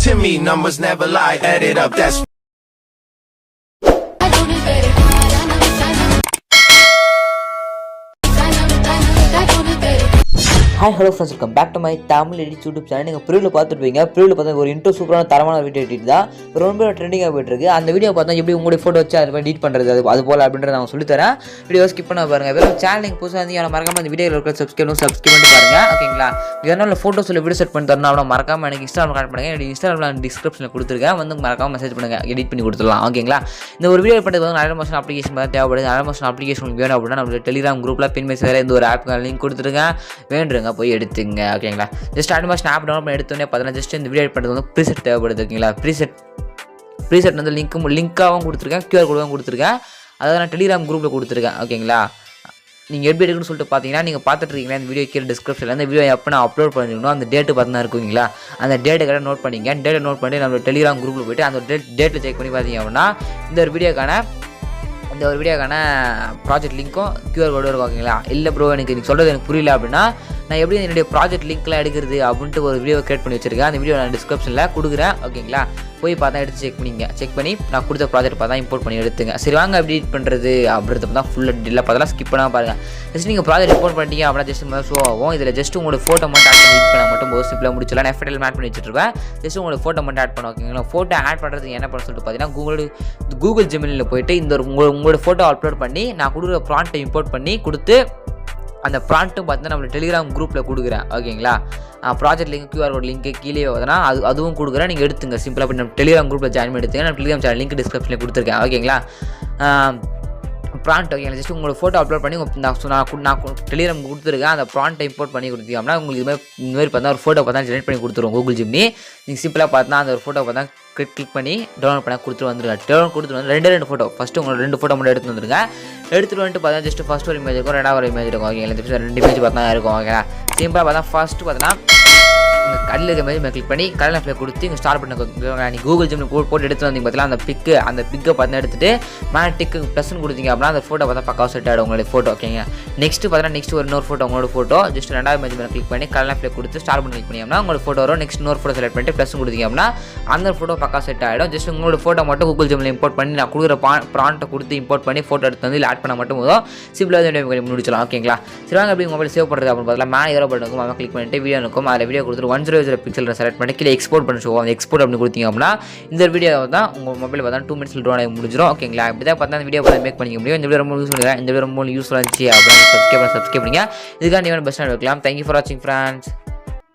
To me, numbers never lie. Add it up, that's Hi hello friends, welcome back to my Tamil Edit YouTube channel. நீங்கள் ப்ரிவ்யூல பார்த்துருப்பீங்க. ப்ரிவ்யூல பார்த்தா ஒரு intro சூப்பரான தரமான video edit தான் ரொம்ப ட்ரெண்டிங்காக போயிட்டு இருக்கு. அந்த வீடியோ பார்த்தா எப்படி உங்களுடைய ஃபோட்டோ வச்சு அது மாதிரி எடிட் பண்ணுறது அது போல் அப்படின்றத நான் சொல்லித்தரேன். வீடியோ ஸ்கிப் பண்ண பாருங்க. வேறு சேனல் நீங்கள் புதுசாக வந்து மறக்காம அந்த வீடியோ இருக்கிற சப்ஸ்கிரைப் பண்ணி பாருங்க. ஓகேங்களா? இதனால ஃபோட்டோஸில் வீடியோ செட் பண்ணி தரணும் அப்படின்னா மறக்காம எனக்கு இன்ஸ்டாகிராம் கான்டாக்ட் பண்ணுங்க. என்னோட இன்ஸ்டாகிராம் டிஸ்கிரிப்ஷனில் கொடுத்துருக்கேன். வந்து மறக்காம மெசேஜ் பண்ணுங்க, எடிட் பண்ணி கொடுத்துடலாம். ஓகேங்களா? இந்த ஒரு வீடியோ பண்ணுறது வந்து நல்ல மோஷன் அப்ளிகேஷன் பார்த்து தேவைப்படுது. நல்ல மோஷன் அப்ளிகேஷன் வேணும் அப்படின்னா நம்மளோட டெலிகிராம் குரூப்பில் பின் மெசேஜ் இந்த ஒரு ஆப் லிங்க் கொடுத்துருக்கேன். வேண்டுங்க போய் எடுத்துங்க. ஓகேங்களா? ஜஸ்ட் ஆட்டோமா ஸ்னாப் டவுன் பண்ணி எடுத்தோன்னே பார்த்தீங்கன்னா ஜஸ்ட் இந்த வீடியோ பண்ணுறது வந்து ப்ரீசெட் தேவைப்படுது. ஓகேங்களா? ப்ரீசெட் வந்து லிங்காகவும் கொடுத்துருக்கேன், QR கோடும் கொடுத்துருக்கேன். அதாவது நான் டெலிகிராம் குரூப்பில் கொடுத்துருக்கேன். ஓகேங்களா? நீங்கள் எப்படி இருக்குன்னு சொல்லிட்டு பார்த்தீங்கன்னா நீங்கள் பார்த்துட்டு இருக்கீங்களா இந்த வீடியோ கீழே டிஸ்கிரிப்ஷனில் இந்த வீடியோ எப்போ நான் அப்லோட் பண்ணிக்கணும் அந்த டேட்டு பார்த்தீங்கன்னா இருக்குங்களா? அந்த டேட்டை கடை நோட் பண்ணிங்க. டேட்டை நோட் பண்ணி நம்ம டெலிகிராம் குரூப்பில் போய்ட்டு அந்த டேட்டில் செக் பண்ணி பார்த்தீங்க அப்படின்னா இந்த ஒரு வீடியோக்கான ப்ராஜெக்ட் லிங்க்கும் QR கோடும் இருக்கும். ஓகேங்களா? இல்லை ப்ரோ எனக்கு சொல்கிறது எனக்கு புரியல அப்படின்னா நான் எப்படி என்னுடைய ப்ராஜெக்ட் லிங்க்லாம் எடுக்கிறது அப்படின்ட்டு ஒரு வீடியோ கிரியேட் பண்ணி வச்சிருக்கேன். அந்த வீடியோ நான் டிஸ்கிரிப்ஷனில் கொடுக்குறேன். ஓகேங்களா? போய் பார்த்தா எடுத்து செக் பண்ணி நான் கொடுத்த ப்ராஜெக்ட் பார்த்தா இம்போர்ட் பண்ணி எடுத்துங்க. சரி வாங்க எப்படி எடிட் பண்ணுறது அப்படின்றத தான் ஃபுல்லாக டீலாக பார்த்தா ஸ்கிப் பண்ணாமல் பாருங்கள். ஜஸ்ட் நீங்கள் ப்ராஜெக்ட் இம்போர்ட் பண்ணிட்டீங்க அப்படின்னா ஜஸ்ட் ஷோ ஆகும். இதில் ஜஸ்ட் உங்களோட ஃபோட்டோ மட்டும் ஆட் பண்ணி பண்ண மட்டும் போது சிம்பிளாக முடிச்சலாம். நான் எஃபர்ட் ஆட் பண்ணி வச்சுருவேன். ஜஸ்ட் உங்களோட ஃபோட்டோ மட்டும் ஆட் பண்ண. ஓகேங்களா? ஃபோட்டோ ஆட் பண்ணுறதுக்கு என்ன பண்ண சொல்லிட்டு பார்த்தீங்கன்னா கூகுள் ஜெமினியில் போய்ட்டு இந்த உங்களோட ஃபோட்டோ அப்லோட் பண்ணி நான் கொடுக்குற ப்ராண்ட்டை இம்போர்ட் பண்ணி கொடுத்து அந்த ப்ராண்ட்டும் பார்த்தீங்கன்னா நம்ம டெலிகிராம் குரூப்பில் கொடுக்குறேன். ஓகேங்களா? Project link QR code link கீழே வருதுன்னா அதுவும் கொடுக்குறேன். நீங்கள் எடுத்துங்க. சிம்பிளாக போய் நம்ம டெலிகிராம் குரூப்பில் ஜாயின் பண்ணி எடுத்துங்க. நான் டெலிகிராம் சேனல் லிங்க் டிஸ்கிரிப்ஷனில் கொடுத்துருக்கேன். ஓகேங்களா? ப்ராண்ட். ஓகேங்களா? ஜஸ்ட் உங்களோட ஃபோட்டோ அப்லோட் பண்ணி நான் டெலிகிராம் கொடுத்துருக்கேன். அந்த ப்ராண்ட்டை இம்போர்ட் பண்ணி கொடுத்தீங்க அப்படின்னா உங்களுக்கு இந்த மாதிரி பார்த்தா ஒரு ஃபோட்டோ பார்த்தா ஜெனரேட் பண்ணி கொடுத்துருவோம் கூகுள் ஜிம்னி. நீங்கள் சிம்பிளாக பார்த்தா அந்த ஒரு ஃபோட்டோ பார்த்தா கிளிக் பண்ணி டவுன்லோட் பண்ணி கொடுத்துட்டு வந்துருங்க. டவுன்லோட் கொடுத்துட்டு வந்து ரெண்டு ஃபோட்டோ ஃபஸ்ட்டு உங்களோட 2 ஃபோட்டோ மட்டும் எடுத்து வந்துருங்க. எடுத்துகிட்டு வந்துட்டு பார்த்தா ஜஸ்ட் ஃபஸ்ட் ஒரு இமேஜ் இருக்கும், 2வது ஒரு இமேஜ் இருக்கும். ஓகேங்களா? 2 இமேஜ் பார்த்தா இருக்கும். ஓகேங்களா? சிம்பிளாக பார்த்தா ஃபஸ்ட்டு பார்த்தீங்கன்னா உங்கள் கடையில் இருக்க மாதிரி கிளிக் பண்ணி கடலை ஃப்ளே கொடுத்து இங்கே ஸ்டார்ட் பண்ண நீங்கள் கூகுள் ஜிம்மில் போட்டு எடுத்து வந்தீங்க பார்த்தீங்கன்னா அந்த பிக்கை பார்த்து எடுத்துகிட்டு மேலே டிக்கு ப்ளஸ்ன்னு கொடுத்தீங்க அப்படின்னா அந்த ஃபோட்டோ பார்த்தா பக்காவாக செட் ஆகிடும் உங்களுடைய ஃபோட்டோ. ஓகேங்க? நெக்ஸ்ட்டு பார்த்தீங்கன்னா ஒரு இன்னொரு ஃபோட்டோ உங்களோட ஃபோட்டோ ஜஸ்ட் 2வது இமேஜ் மேலே கிளிக் பண்ணி கடலை ஃப்ளே கொடுத்து ஸ்டார்ட் பண்ணி கிளிக் பண்ணிங்கன்னா உங்களோட ஃபோட்டோ வரும். நெக்ஸ்ட் இன்னொரு ஃபோட்டோ செலக்ட் பண்ணிட்டு ப்ளஸ் கொடுத்தீங்க அப்படின்னா அந்த ஃபோட்டோ பக்கா செட் ஆகிடும். ஜஸ்ட் உங்களோட ஃபோட்டோ மட்டும் கூகுள் ஜிம்மில் இம்போர்ட் பண்ணி நான் கொடுக்குற ப்ராண்ட்டை கொடுத்து இம்போர்ட் பண்ணி ஃபோட்டோ எடுத்து வந்து ஆட் பண்ண மட்டும் போதும். சிம்பிளாக முடிச்சலாம். ஓகேங்களா? சரி வாங்க எப்படி மொபைல் சேவ் பண்ணுறது அப்படின்னு பார்த்தா மேலே ஏரோ பட்டன் இருக்கும். கிளிக் பண்ணிட்டு வீடியோ இருக்கும். அதில் வீடியோ கொடுத்துட்டு 100 பிக்சல் செலக்ட் பண்ணி கீழே எக்ஸ்போர்ட் பண்ணி ஷோ அந்த எக்ஸ்போர்ட் அப்படி கொடுத்தீங்க அப்படின்னா இந்த வீடியோ தான் உங்கள் மொபைல் பார்த்தா 2 மினிட்ஸில் ட்ரோன் ஆகி முடிஞ்சிடும். ஓகேங்களா? இப்படி தான் பார்த்தா அந்த வீடியோ பார்த்து மேக் பண்ணிக்க முடியும். இந்த வீடியோ ரொம்ப யூஸ் பண்ணுறேன். இந்த வீடியோ ரொம்ப யூஸ்ஃபுல்லாக இருந்துச்சு அப்படின்னு சப்ஸ்கிரைப் பண்ணுங்க. இதுக்காக நீங்கள் பெஸ்ட்டாக இருக்கலாம். தேங்க்யூ ஃபார் வாட்சிங் ஃப்ரெண்ட்ஸ்.